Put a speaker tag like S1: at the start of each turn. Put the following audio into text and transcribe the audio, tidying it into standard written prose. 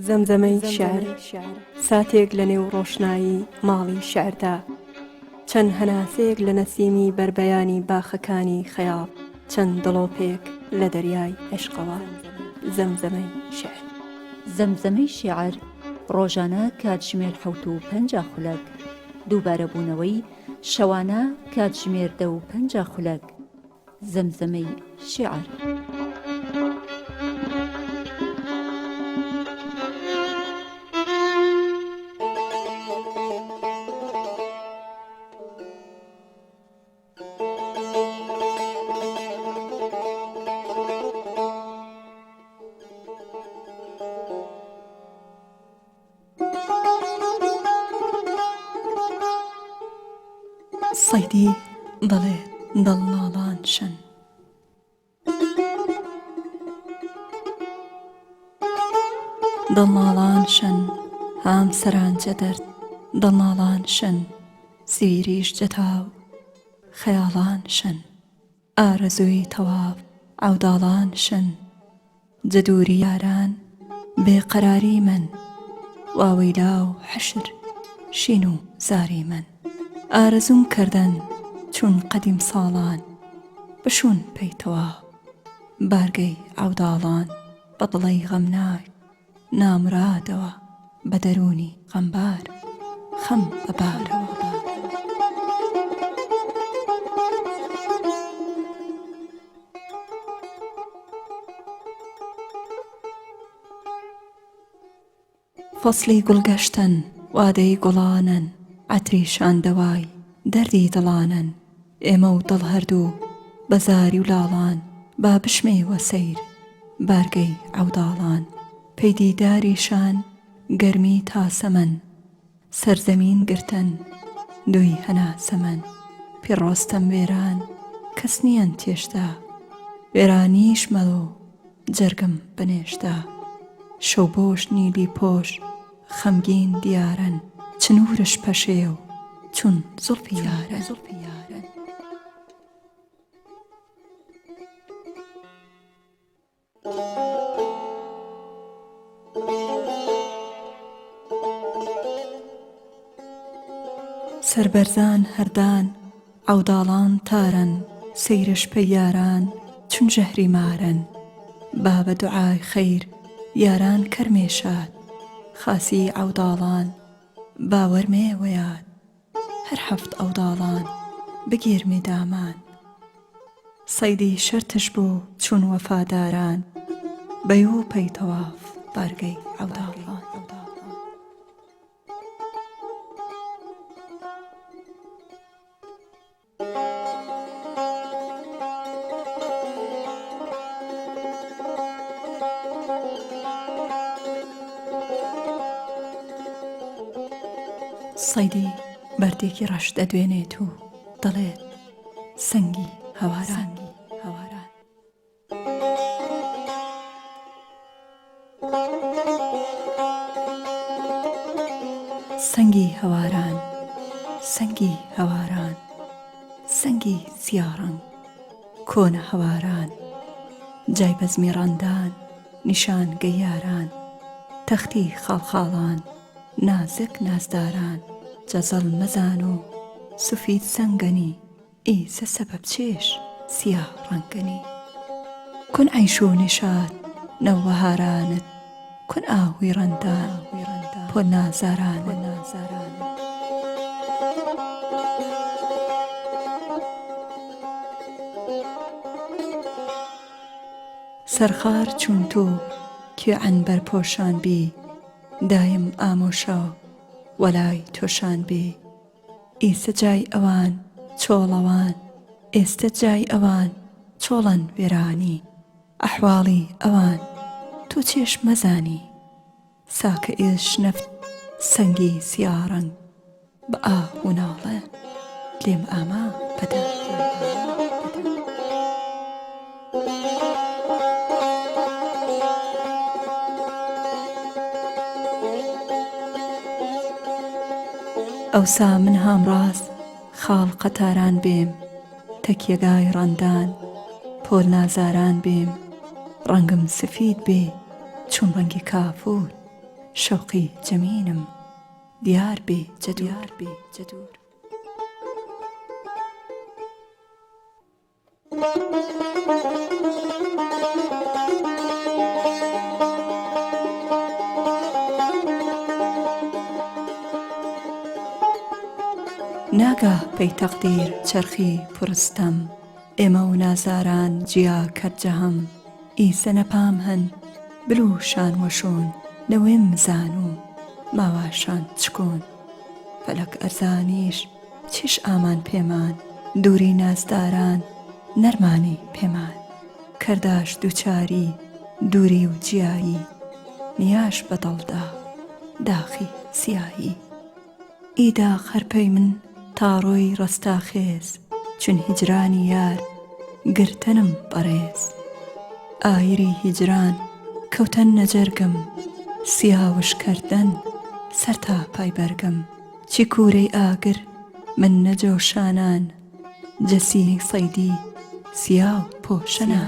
S1: زەمزەمەی شێعر ساتێک لە نێو ڕۆشنایی ماڵی شێعردا، چەند هەناسەیەک لە نەسیمی بربەیانی باخەکانی خەیاڵ، چەند دڵۆپێک لە دەریای عێشقەوە. زەمزەمەی شێعر.
S2: زەمزەمەی شێعر ڕۆژانە کاتژمێر 7:50 خولەک، دووبارە بوونەوەی شەوانە کاتژمێر 10:50 خولەک. زەمزەمەی شێعر.
S3: سەیدی دەڵێ دڵناڵان شن، دڵناڵان شن هام سەرانجە دەرد، دڵناڵان شن زیریش جەتاو، خەیاڵان شن ئارەزووی تەواو، عەوداڵان شن جەدووری یاران بێقەراری من، واویلا و حەشر شین و زاری من. ئارەزوم کردن چون قەدیم ساڵان، بشون پەیتەوە بارگەی عەوداڵان، بە دڵەی غەمناک نامرادەوە، بە دەرونی غەمبار خەم بەبارەوە. فەسلی گوڵگەشتن وادەی گوڵانن، عەتریشان دەوای دەردی دڵانن. ئێمە و دڵ هەردوو بەزاری و لاڵان، با بشمێوە سەیر بارگەی عەوداڵان. پەیدیداریشان گەرمی تاسەمەن، سەرزەمین گرتن دوی هەناسەمەن. پیڕۆستەم وێران کەس نییەن تێشدا، وێرانیش مەڵۆ جەرگم بنێشدا. شەو بۆش نیلی پۆش خەمگین دیارن، چنورش پەشێ و چون زوڵفی یارن. سەربەرزان هەردان عەوداڵان تارن، سەیرش پەیاران چون ژەهری مارن. با بە دوعای خەیر یاران کەرمێشاد، خاسی عەوداڵان باوەرمێوە یاد. هەر هەفت ئەوداڵان بگیرمێ دامان، سەیدی شەرتش بوو چون وەفاداران. بەی و پەی تەواف بارگەی عەوداڵان. سەیدی بەردێکی ڕەش دەدوێنێت و دەڵێت سەنگی هەواران. سەنگی هەواران، سەنگی هەواران، سەنگی سیاڕەنگ کۆنە هەواران. جای بەزمی ڕەندان نیشانگەی یاران، تەختی خاڵخاڵان نازک نازداران. جەزەڵ مەزان و سوفید سەنگەنی، ئیسە سەبەب چێش سیاه ڕەنگەنی. کون عەیش و نیشات نەوبەهارانت، کون ئاوی ڕەندان پۆ نازارانت. سەرخار چون تۆ کێ عنبەر پۆشان بی، دایم ئامۆشا وەلای تۆشان بێ. ئیسە جای ئەوان چۆڵەوان، ئێستە جای ئەوان چۆڵەن وێرانی. ئەحواڵی ئەوان تۆ چێش مەزانی، ساکە ئێش نەفت سەنگی سیاڕەنگ. بە ئا و ناڵە لێم ئاما بەدە. ئەوسا من هامڕاست خاڵ قەتاران بێم، تەکیەگای ڕەندان پۆل نازاران بێم. ڕەنگم سفید بێ چون ڕەنگی کافور، شەوقی جەمینم دیار بێ جەدور ناگا پەی تەقدیر چەرخی پڕستەم ئێمە و نازاران جیا کەرجەهەم ئیسە نەپام هەن بلوشان وەشۆن نەوێم زان و ماواشان چکۆن فەلەک ئەرزانیش چیش ئامان پێمان دووری نازداران نەرمانی پێمان کەرداش دووچاری دووری و جیایی نیاش بەدڵدا داخی سیایی ئیدا خەرپەی من تاڕۆی ڕەستاخێز چون هیجرانی یار گرتنم بەڕێز ئایری هیجران کەوتەن نەجەرگم سیاوشکردن سەر تا پای بەرگم چی کوورەی ئاگر من نەجۆشانان جەسی سەیدی سیاو پۆشەنە